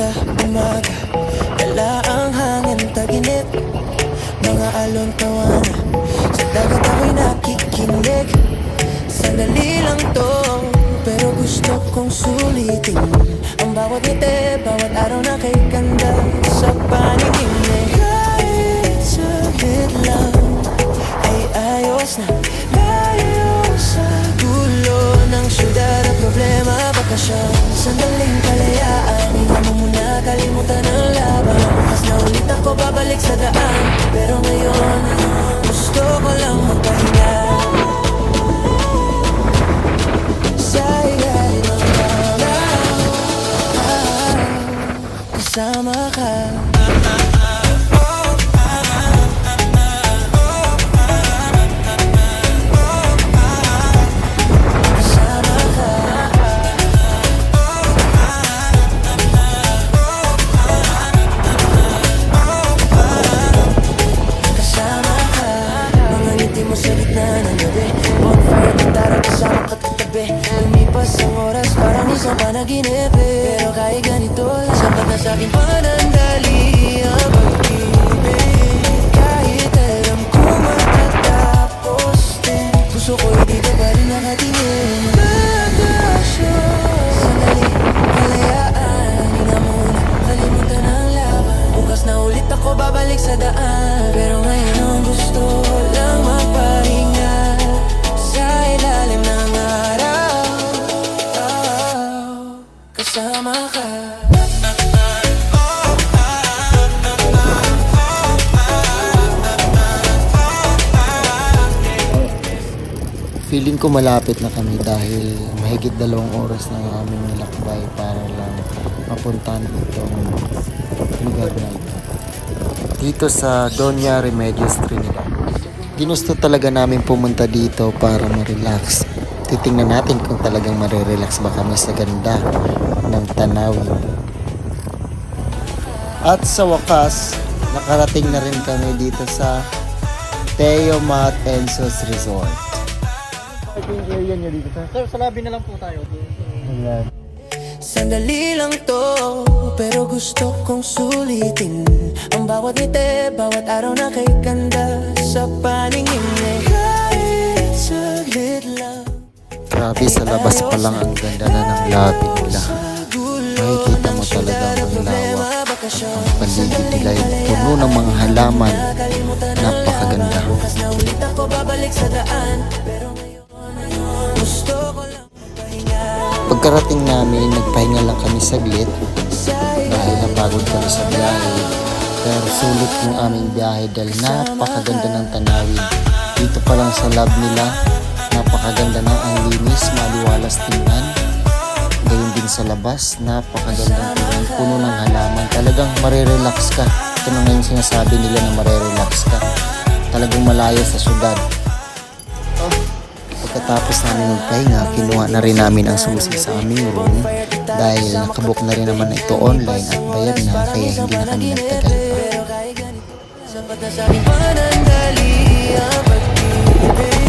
sa umaga, dala ang hangin taginip, mga alon tawanan, sa dagat ako'y nakikinig. Sandali lang to, pero gusto kong sulitin ang bawat ngiti, bawat araw na kay ganda sa paningin niya. Kahit saglit lang ay ayos na tayo sa gulo ng syudad at problema. Bakasyon, sandaling kalayaan, hinga mo muna, kalimutan ang laban. Bukas na ulit ako babalik sa daan, pero ngayon gusto ko lang magpahinga sa ilalim ng araw, kasama ka. Sa gitna ng gabi, bonfire, gitara, kasama ka katabi. Lumipas ang oras, parang isang panaginip. Pero kahit ganito lang, sapat na sa'king panandali ang pag-ibig. Kahit alam ko matatapos din, puso ko'y dito pa rin nakatingin. Bakasyon, sandali, kalayaan, hinga muna, kalimutan ang laban. Bukas na ulit ako babalik sa daan, pero ngayon ang gusto lang magpahinga sa ilalim ng araw, kasama ka. Feeling ko malapit na kami dahil mahigit 2 oras na aming nilakbay para lang mapuntahan itong lugar na ito. Dito sa Doña Remedios Trinidad. Ginusto talaga namin pumunta dito para ma-relax. Titingnan natin kung talagang marirelax ba kami sa ganda ng tanawin. At sa wakas, nakarating na rin kami dito sa Teo Mat Ensos Resort. Ito yung area niya dito. Sir, sa lobby na lang po tayo. Ayan. Sandali lang to, pero gusto kong sulitin ang bawat ngiti, bawat araw na kay ganda sa paningin niya. Kahit saglit lang. Grabe, sa labas pa lang ang ganda na ng lobby nila. Makikita mo talaga ang lawak. Ang paligid nila ay puno ng mga halaman. Napakaganda. Bukas na ulit ako babalik sa daan, pero ngayon gusto ko lang magpahinga. Pagkarating namin, nagpahinga lang kami saglit dahil napagod kami sa biyahe. Pero sulit yung aming biyahe dahil napakaganda ng tanawin. Dito pa lang sa lab nila, napakaganda na ang linis, maliwalas tingnan. Gayun din sa labas, napakagandang tingnan, puno ng halaman. Talagang marirelax ka. Ito na ngayon sinasabi nila na marirelax ka. Talagang malayo sa syudad. Pagkatapos namin magpahinga, kinuha na rin namin ang susi sa aming room dahil nakabook na rin naman ito online at bayad na, kaya hindi na kami nagtagal pa. Sapat na sa'king panandali ang pag-ibig.